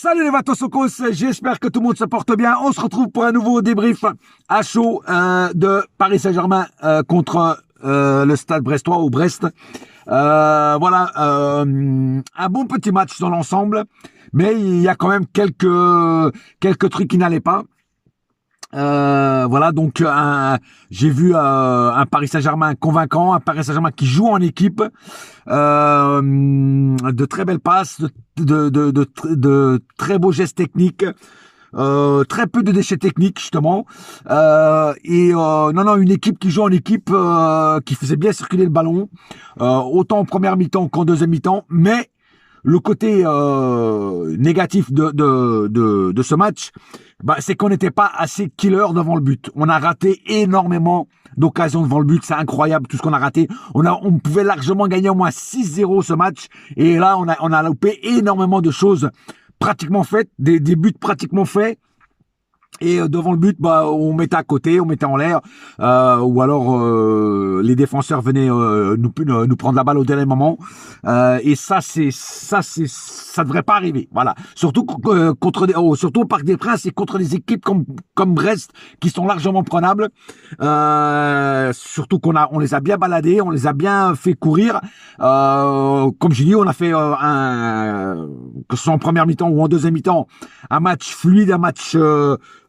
Salut les Vatosokos, j'espère que tout le monde se porte bien. On se retrouve pour un nouveau débrief à chaud de Paris Saint-Germain contre le Stade Brestois ou Brest. Voilà, un bon petit match dans l'ensemble, mais il y a quand même quelques trucs qui n'allaient pas. Voilà, donc j'ai vu un Paris Saint-Germain convaincant, un Paris Saint-Germain qui joue en équipe, de très belles passes, de très beaux gestes techniques, très peu de déchets techniques justement, non, une équipe qui joue en équipe, qui faisait bien circuler le ballon, autant en première mi-temps qu'en deuxième mi-temps, mais le côté négatif de ce match, c'est qu'on n'était pas assez killer devant le but. On a raté énormément d'occasions devant le but. C'est incroyable tout ce qu'on a raté. On pouvait largement gagner au moins 6-0 ce match. Et là, on a loupé énormément de choses pratiquement faites, des buts pratiquement faits. Et devant le but, on mettait à côté, on mettait en l'air, ou alors les défenseurs venaient nous prendre la balle au dernier moment. Et ça devrait pas arriver. Voilà. Surtout surtout au Parc des Princes et contre des équipes comme Brest qui sont largement prenables. Surtout on les a bien baladés, on les a bien fait courir. Comme je dis, on a fait que ce soit en première mi-temps ou en deuxième mi-temps, un match fluide, un match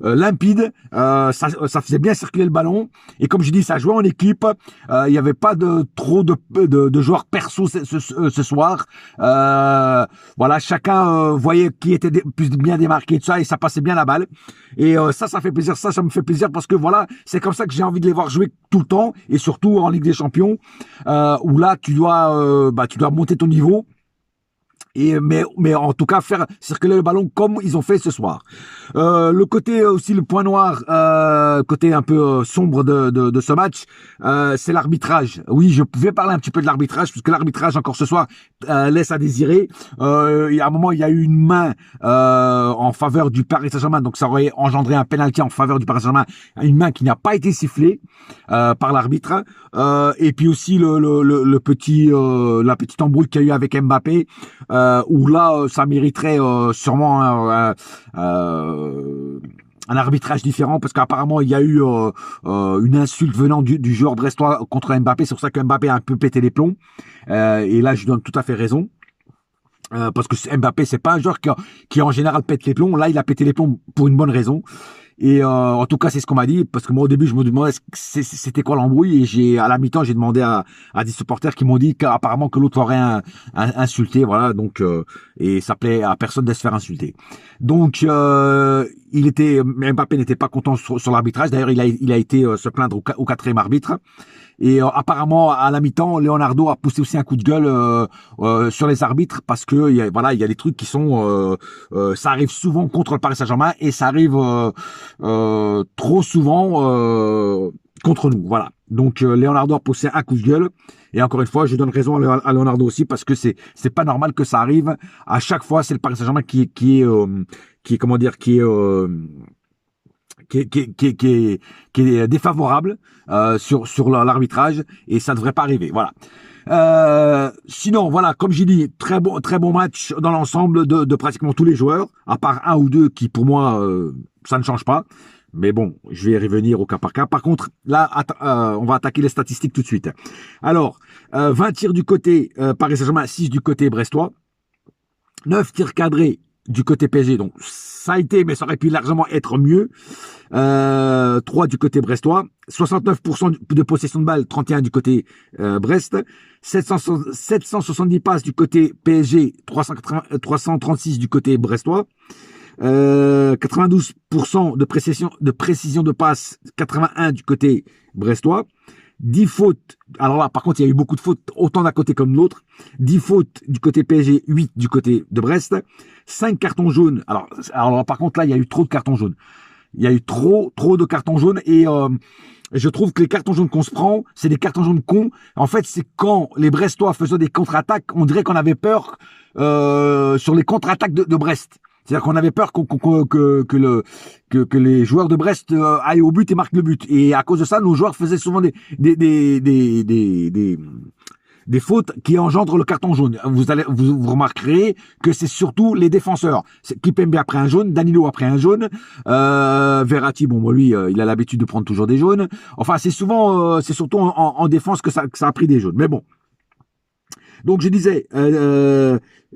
limpide, ça faisait bien circuler le ballon, et comme je dis, ça jouait en équipe. Il n'y avait pas trop de joueurs perso ce soir. Voilà, chacun voyait qui était plus bien démarqué de ça, et ça passait bien la balle, et ça fait plaisir. Ça me fait plaisir, parce que voilà, c'est comme ça que j'ai envie de les voir jouer tout le temps, et surtout en Ligue des Champions, où là tu dois monter ton niveau. Mais en tout cas faire circuler le ballon comme ils ont fait ce soir. Le côté aussi, le point noir, côté un peu sombre de ce match, c'est l'arbitrage. Oui, je pouvais parler un petit peu de l'arbitrage, puisque l'arbitrage encore ce soir laisse à désirer. Il y a un moment, il y a eu une main en faveur du Paris Saint-Germain, donc ça aurait engendré un penalty en faveur du Paris Saint-Germain, une main qui n'a pas été sifflée par l'arbitre. Et puis aussi la petite embrouille qu'il y a eu avec Mbappé, où là, ça mériterait sûrement un arbitrage différent, parce qu'apparemment il y a eu une insulte venant du joueur brestois contre Mbappé. C'est pour ça que Mbappé a un peu pété les plombs, et là je lui donne tout à fait raison. Parce que Mbappé, c'est pas un joueur qui en général pète les plombs. Là, il a pété les plombs pour une bonne raison. Et en tout cas, c'est ce qu'on m'a dit, parce que moi au début je me demandais c'était quoi l'embrouille, et à la mi-temps j'ai demandé à des supporters qui m'ont dit qu'apparemment que l'autre aurait insulté, voilà. Donc et ça plaît à personne de se faire insulter. Donc Mbappé n'était pas content sur l'arbitrage. D'ailleurs, il a été se plaindre au quatrième arbitre. Et apparemment, à la mi-temps, Leonardo a poussé aussi un coup de gueule sur les arbitres, parce que il y a des trucs qui sont ça arrive souvent contre le Paris Saint-Germain, et ça arrive trop souvent contre nous. Voilà. Donc Leonardo a poussé un coup de gueule, et encore une fois, je donne raison à Leonardo aussi, parce que c'est pas normal que ça arrive à chaque fois. C'est le Paris Saint-Germain qui est défavorable sur l'arbitrage, et ça ne devrait pas arriver. Voilà. Sinon, voilà, comme j'ai dit, très bon match dans l'ensemble de pratiquement tous les joueurs, à part un ou deux qui, pour moi, ça ne change pas. Mais bon, je vais y revenir au cas par cas. Par contre, là, on va attaquer les statistiques tout de suite. Alors, 20 tirs du côté Paris Saint-Germain, 6 du côté brestois, 9 tirs cadrés du côté PSG, donc ça a été, mais ça aurait pu largement être mieux. 3 du côté brestois, 69% de possession de balle, 31 du côté Brest, 770 passes du côté PSG, 336 du côté brestois, 92% de précision de passe, 81 du côté brestois. 10 fautes, alors là par contre il y a eu beaucoup de fautes, autant d'un côté comme de l'autre. 10 fautes du côté PSG, 8 du côté de Brest, 5 cartons jaunes. Alors là, par contre là il y a eu trop de cartons jaunes. Il y a eu trop de cartons jaunes, et je trouve que les cartons jaunes qu'on se prend, c'est des cartons jaunes cons. En fait, c'est quand les Brestois faisaient des contre-attaques, on dirait qu'on avait peur sur les contre-attaques de Brest. C'est-à-dire qu'on avait peur que les joueurs de Brest aillent au but et marquent le but. Et à cause de ça, nos joueurs faisaient souvent des fautes qui engendrent le carton jaune. Vous remarquerez que c'est surtout les défenseurs. Kimpembe a pris un jaune, Danilo a pris un jaune, Verratti, bon, lui, il a l'habitude de prendre toujours des jaunes. Enfin, c'est surtout en défense que ça a pris des jaunes. Mais bon. Donc, je disais,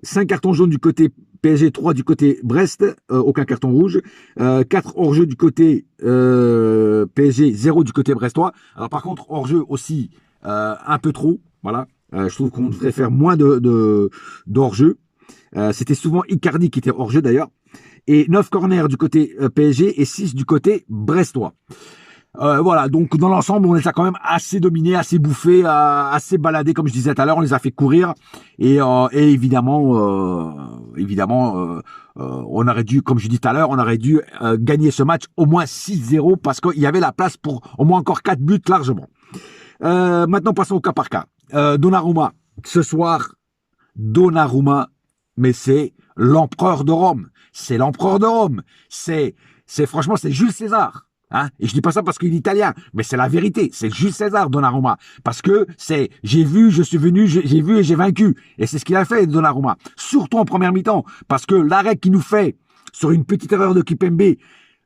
5 cartons jaunes du côté PSG, 3 du côté Brest, aucun carton rouge. 4 hors-jeu du côté PSG, 0 du côté brestois. Alors, par contre, hors-jeu aussi, un peu trop. Voilà. Je trouve qu'on devrait faire moins d'hors-jeu. C'était souvent Icardi qui était hors-jeu d'ailleurs. Et 9 corners du côté PSG et 6 du côté brestois. Voilà, donc dans l'ensemble, on les a quand même assez dominés, assez bouffés, assez baladés, comme je disais tout à l'heure, on les a fait courir. Et évidemment, on aurait dû, comme je dis tout à l'heure, on aurait dû gagner ce match au moins 6-0 parce qu'il y avait la place pour au moins encore 4 buts largement. Maintenant, passons au cas par cas. Donnarumma, ce soir, Donnarumma, mais c'est l'empereur de Rome. C'est l'empereur de Rome. Franchement, c'est Jules César. Hein, et je dis pas ça parce qu'il est italien, mais c'est la vérité. C'est Jules César, Donnarumma. Parce que j'ai vu, je suis venu, j'ai vu et j'ai vaincu. Et c'est ce qu'il a fait, Donnarumma. Surtout en première mi-temps. Parce que l'arrêt qu'il nous fait sur une petite erreur de Kimpembe,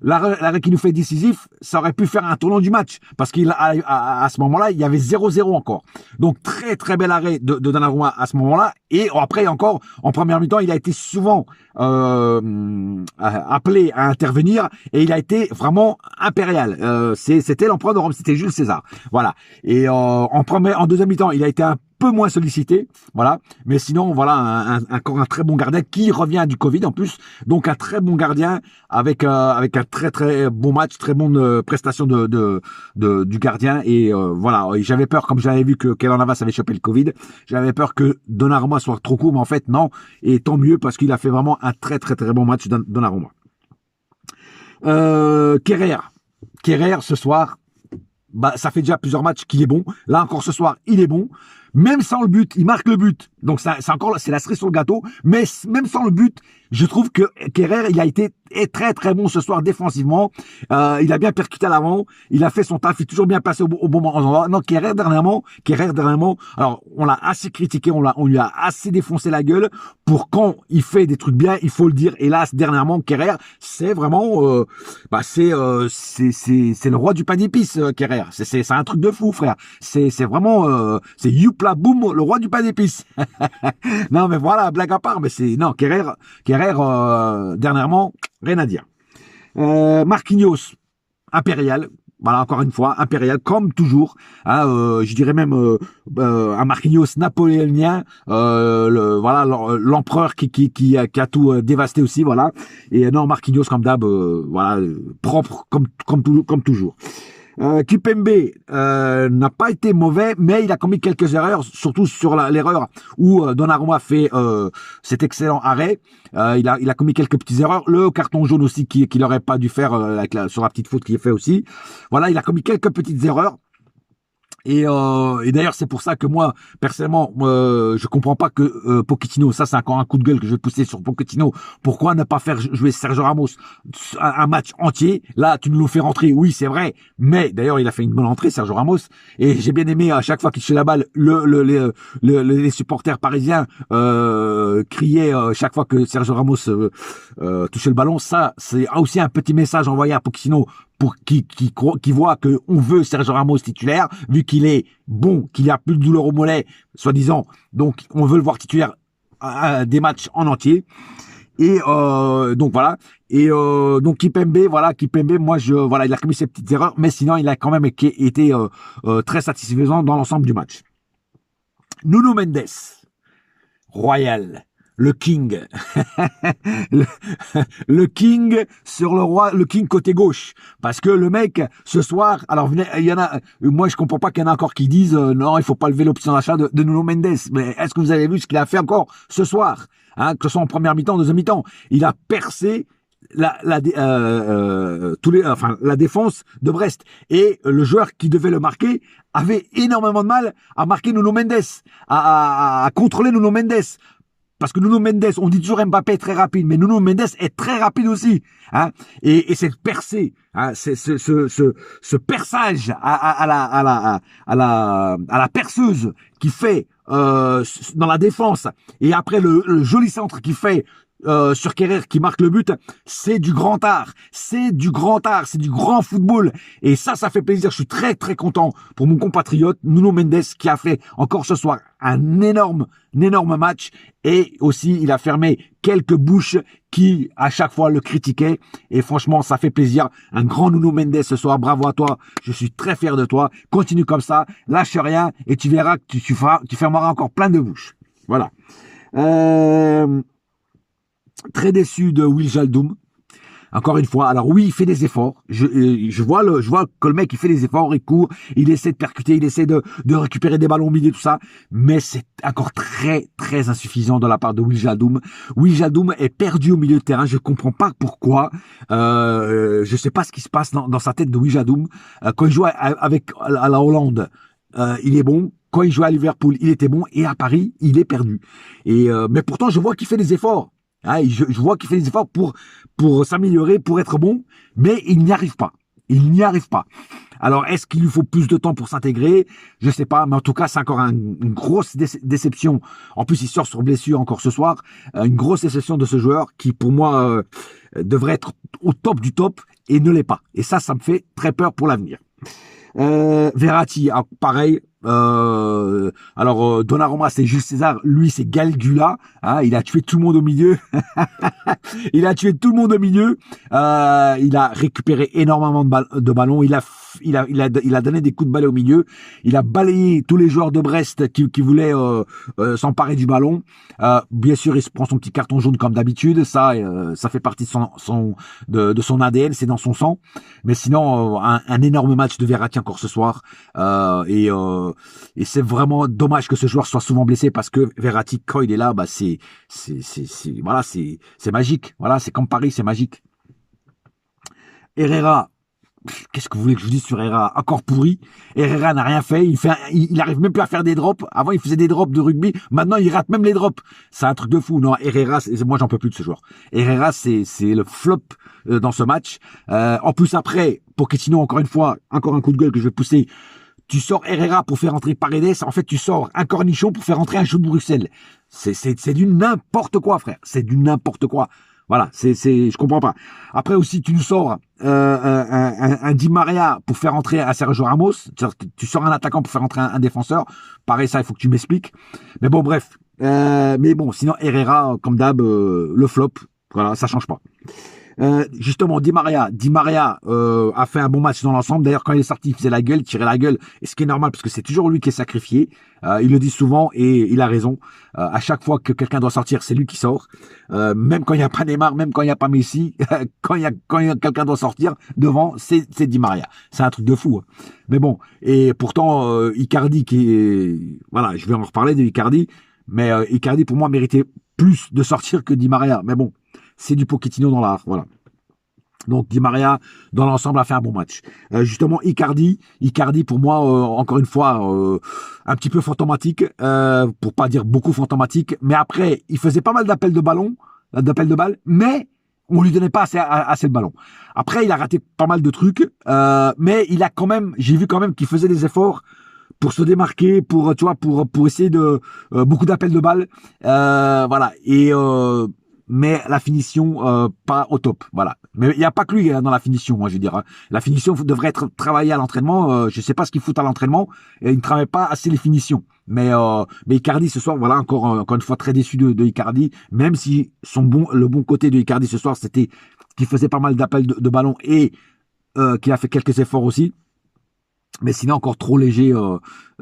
l'arrêt qui nous fait décisif, ça aurait pu faire un tournant du match. Parce qu'à ce moment-là, il y avait 0-0 encore. Donc, très, très bel arrêt de Donnarumma à ce moment-là. Et après, encore, en première mi-temps, il a été souvent appelé à intervenir. Et il a été vraiment impérial. C'était l'empereur de Rome, c'était Jules César. Voilà. Et en deuxième mi-temps, il a été un peu moins sollicité, voilà. Mais sinon, voilà, encore un très bon gardien qui revient du Covid en plus. Donc un très bon gardien avec un très très bon match, très bonne prestation du gardien. Et voilà, j'avais peur, comme j'avais vu que Keylor Navas avait chopé le Covid, j'avais peur que Donnarumma soit trop court, mais en fait non. Et tant mieux parce qu'il a fait vraiment un très très très bon match Donnarumma. Kerrer ce soir. Bah, ça fait déjà plusieurs matchs qu'il est bon. Là encore ce soir, il est bon. Même sans le but, il marque le but. Donc c'est la cerise sur le gâteau. Mais même sans le but, je trouve que Kerrer, il a été très très bon ce soir défensivement. Il a bien percuté à l'avant. Il a fait son taf. Il est toujours bien placé au bon endroit. Non, Kerrer dernièrement. Alors on l'a assez critiqué. On lui a assez défoncé la gueule pour quand il fait des trucs bien, il faut le dire. Et là dernièrement, Kerrer, c'est vraiment, c'est le roi du pain d'épices, Kerrer. C'est un truc de fou, frère. C'est vraiment, c'est youpla boum, le roi du pain d'épices. Non mais voilà, blague à part. Mais Kerrer, dernièrement, rien à dire. Marquinhos, impérial. Voilà, encore une fois, impérial, comme toujours. Hein, je dirais même un Marquinhos napoléonien, l'empereur qui a tout dévasté aussi, voilà. Et non, Marquinhos comme d'hab, voilà, propre comme toujours. Kimpembe n'a pas été mauvais, mais il a commis quelques erreurs, surtout sur l'erreur où Donnarumma fait cet excellent arrêt. Il a commis quelques petites erreurs. Le carton jaune aussi qu'il n'aurait pas dû faire sur la petite faute qu'il a fait aussi. Voilà, il a commis quelques petites erreurs. Et d'ailleurs, c'est pour ça que moi, personnellement, je comprends pas que Pochettino, ça c'est encore un coup de gueule que je vais pousser sur Pochettino. Pourquoi ne pas faire jouer Sergio Ramos un match entier? Là, tu nous le fais rentrer, oui, c'est vrai. Mais d'ailleurs, il a fait une bonne entrée, Sergio Ramos. Et j'ai bien aimé à chaque fois qu'il touchait la balle, les supporters parisiens criaient chaque fois que Sergio Ramos touchait le ballon. Ça, c'est aussi un petit message envoyé à Pochettino pour qui voit que on veut Sergio Ramos titulaire, vu qu'il est bon, qu'il a plus de douleur au mollet, soi-disant. Donc, on veut le voir titulaire des matchs en entier. Et donc voilà. Et donc Kimpembe, moi il a commis ses petites erreurs, mais sinon il a quand même été très satisfaisant dans l'ensemble du match. Nuno Mendes, royal. Le King, le King sur le King côté gauche, parce que le mec ce soir, alors il y en a, moi je comprends pas qu'il y en a encore qui disent non, il faut pas lever l'option d'achat de Nuno Mendes, mais est-ce que vous avez vu ce qu'il a fait encore ce soir, hein, que ce soit en première mi-temps, en deuxième mi-temps, il a percé la défense de Brest, et le joueur qui devait le marquer avait énormément de mal à marquer Nuno Mendes, à contrôler Nuno Mendes. Parce que Nuno Mendes, on dit toujours Mbappé est très rapide, mais Nuno Mendes est très rapide aussi, hein. Et cette percée, hein, ce perçage à la perceuse qui fait dans la défense, et après le joli centre qu'il fait sur Kerrer qui marque le but, c'est du grand art, c'est du grand art, c'est du grand football, et ça fait plaisir. Je suis très très content pour mon compatriote Nuno Mendes qui a fait encore ce soir un énorme match, et aussi il a fermé quelques bouches qui à chaque fois le critiquaient, et franchement ça fait plaisir. Un grand Nuno Mendes ce soir, bravo à toi, je suis très fier de toi, continue comme ça, lâche rien, et tu verras que tu fermeras encore plein de bouches. Voilà. Très déçu de Wijnaldum. Encore une fois, alors oui, il fait des efforts. Je vois que le mec, il fait des efforts, il court, il essaie de percuter, il essaie de récupérer des ballons au milieu, tout ça. Mais c'est encore très, très insuffisant de la part de Wijnaldum. Wijnaldum est perdu au milieu de terrain. Je comprends pas pourquoi. Je sais pas ce qui se passe dans sa tête de Wijnaldum. Quand il joue à la Hollande, il est bon. Quand il joue à Liverpool, il était bon. Et à Paris, il est perdu. Mais pourtant, je vois qu'il fait des efforts. Je vois qu'il fait des efforts pour s'améliorer, pour être bon, mais il n'y arrive pas. Il n'y arrive pas. Alors, est-ce qu'il lui faut plus de temps pour s'intégrer? Je sais pas, mais en tout cas, c'est encore une grosse déception. En plus, il sort sur blessure encore ce soir. Une grosse déception de ce joueur qui, pour moi, devrait être au top du top et ne l'est pas. Et ça me fait très peur pour l'avenir. Verratti, pareil. Donnarumma, c'est Jules César, lui c'est Galgula, il a tué tout le monde au milieu. Il a tué tout le monde au milieu. Il a récupéré énormément de ballons. Il a donné des coups de balai au milieu. Il a balayé tous les joueurs de Brest qui voulaient s'emparer du ballon. Bien sûr, il se prend son petit carton jaune comme d'habitude. Ça fait partie de son ADN, c'est dans son sang. Mais sinon, un énorme match de Verratti encore ce soir. Et c'est vraiment dommage que ce joueur soit souvent blessé, parce que Verratti, quand il est là, c'est magique. Voilà, c'est comme Paris, c'est magique. Herrera, qu'est-ce que vous voulez que je vous dise sur Herrera? Encore pourri. Herrera n'a rien fait. Il arrive même plus à faire des drops. Avant, il faisait des drops de rugby. Maintenant, il rate même les drops. C'est un truc de fou. Non, Herrera, moi, j'en peux plus de ce joueur. Herrera, c'est le flop dans ce match. En plus, après, Pochettino, encore une fois, encore un coup de gueule que je vais pousser. Tu sors Herrera pour faire entrer Paredes. En fait, tu sors un cornichon pour faire entrer un chou de Bruxelles. C'est du n'importe quoi, frère. C'est du n'importe quoi. Voilà, je comprends pas. Après aussi, tu nous sors un Di Maria pour faire entrer un Sergio Ramos. Tu sors un attaquant pour faire entrer un défenseur. Pareil, ça, il faut que tu m'expliques. Mais bon, bref. Mais bon, sinon, Herrera, comme d'hab, le flop. Voilà, ça change pas. Justement, Di Maria a fait un bon match dans l'ensemble. D'ailleurs, quand il est sorti, il faisait la gueule, il tirait la gueule, et ce qui est normal parce que c'est toujours lui qui est sacrifié. Il le dit souvent et il a raison. À chaque fois que quelqu'un doit sortir, c'est lui qui sort. Même quand il n'y a pas Neymar, même quand il n'y a pas Messi, quand quelqu'un doit sortir devant, c'est Di Maria. C'est un truc de fou. Mais bon, et pourtant Icardi voilà, je vais en reparler de Icardi, mais Icardi pour moi méritait plus de sortir que Di Maria. Mais bon, c'est du Pochettino dans l'art, voilà. Donc Di Maria, dans l'ensemble, a fait un bon match. Justement, Icardi pour moi, encore une fois, un petit peu fantomatique, pour pas dire beaucoup fantomatique. Mais après, il faisait pas mal d'appels de balles, mais on lui donnait pas assez de ballon. Après, il a raté pas mal de trucs, mais j'ai vu quand même qu'il faisait des efforts pour se démarquer, pour essayer de beaucoup d'appels de balles, voilà. Mais la finition, pas au top, voilà. Mais il n'y a pas que lui dans la finition, moi je veux dire. La finition devrait être travaillée à l'entraînement. Je sais pas ce qu'il fout à l'entraînement. Et il ne travaille pas assez les finitions. Mais Icardi ce soir, voilà, encore une fois très déçu de Icardi. Même si le bon côté de Icardi ce soir, c'était qu'il faisait pas mal d'appels de ballon et qu'il a fait quelques efforts aussi. Mais sinon encore trop léger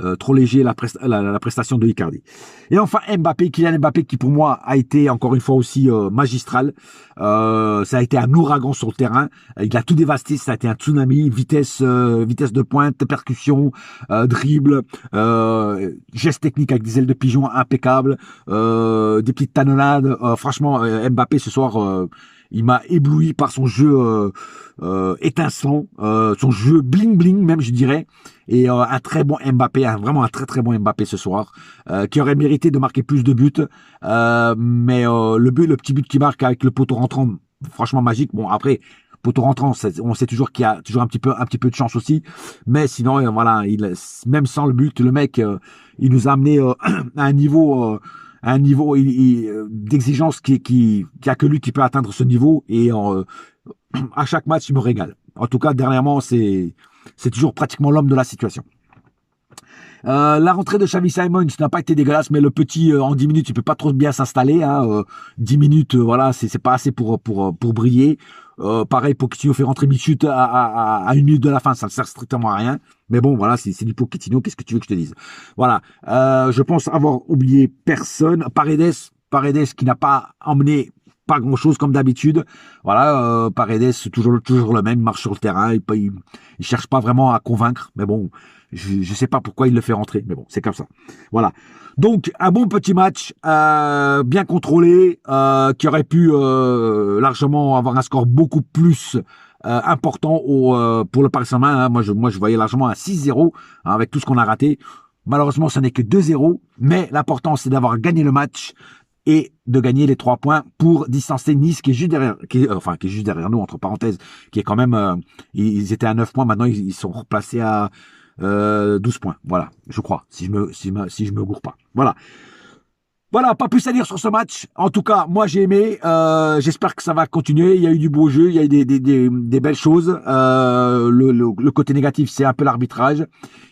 la prestation de Icardi. Et enfin Kylian Mbappé qui pour moi a été encore une fois aussi magistral. Ça a été un ouragan sur le terrain. Il a tout dévasté. Ça a été un tsunami. Vitesse de pointe, percussion, dribble, gestes techniques avec des ailes de pigeon impeccables, des petites talonnades. Franchement, Mbappé ce soir, il m'a ébloui par son jeu étincelant, son jeu bling bling même je dirais, et un très bon Mbappé, vraiment un très très bon Mbappé ce soir, qui aurait mérité de marquer plus de buts, mais le petit but qu'il marque avec le poteau rentrant, franchement magique. Bon après, poteau rentrant, on sait toujours qu'il y a toujours un petit peu de chance aussi. Mais sinon, voilà, même sans le but, le mec, il nous a amené à un niveau d'exigence qui a que lui qui peut atteindre ce niveau. Et à chaque match, il me régale. En tout cas, dernièrement, c'est toujours pratiquement l'homme de la situation. La rentrée de Xavi Simons n'a pas été dégueulasse, mais le petit en 10 minutes, il peut pas trop bien s'installer. 10 minutes, voilà, c'est pas assez pour briller. Pareil, Pochettino fait rentrer Michut à 1 minute de la fin, ça ne sert strictement à rien. Mais bon, voilà, c'est du Pochettino, qu'est-ce que tu veux que je te dise? Voilà, je pense avoir oublié personne. Paredes qui n'a pas emmené pas grand-chose comme d'habitude. Voilà, Paredes, toujours le même, il marche sur le terrain, il cherche pas vraiment à convaincre, mais bon, je sais pas pourquoi il le fait rentrer, mais bon, c'est comme ça. Voilà. Donc, un bon petit match, bien contrôlé, qui aurait pu largement avoir un score beaucoup plus important pour le Paris Saint-Germain. Hein. Moi, je voyais largement un 6-0 hein, avec tout ce qu'on a raté. Malheureusement, ce n'est que 2-0, mais l'important, c'est d'avoir gagné le match et de gagner les 3 points pour distancer Nice qui est juste derrière, qui est juste derrière nous, entre parenthèses, qui est quand même, ils étaient à 9 points, maintenant ils sont replacés à 12 points, voilà, je crois, si je me gourre pas. Voilà. Voilà, pas plus à dire sur ce match. En tout cas, moi j'ai aimé. J'espère que ça va continuer. Il y a eu du beau jeu, il y a eu des belles choses. Le côté négatif, c'est un peu l'arbitrage.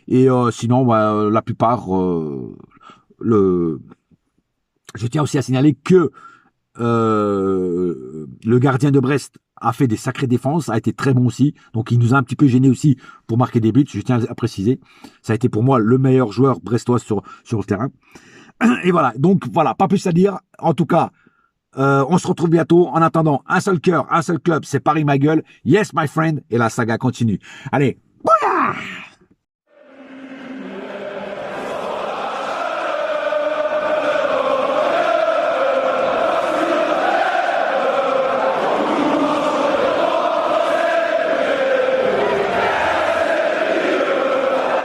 Et sinon, la plupart, je tiens aussi à signaler que le gardien de Brest a fait des sacrées défenses, a été très bon aussi. Donc il nous a un petit peu gêné aussi pour marquer des buts. Je tiens à préciser. Ça a été pour moi le meilleur joueur brestois sur le terrain. Et voilà, donc voilà, pas plus à dire. En tout cas, on se retrouve bientôt. En attendant, un seul cœur, un seul club, c'est Paris ma gueule. Yes, my friend. Et la saga continue. Allez, bouya!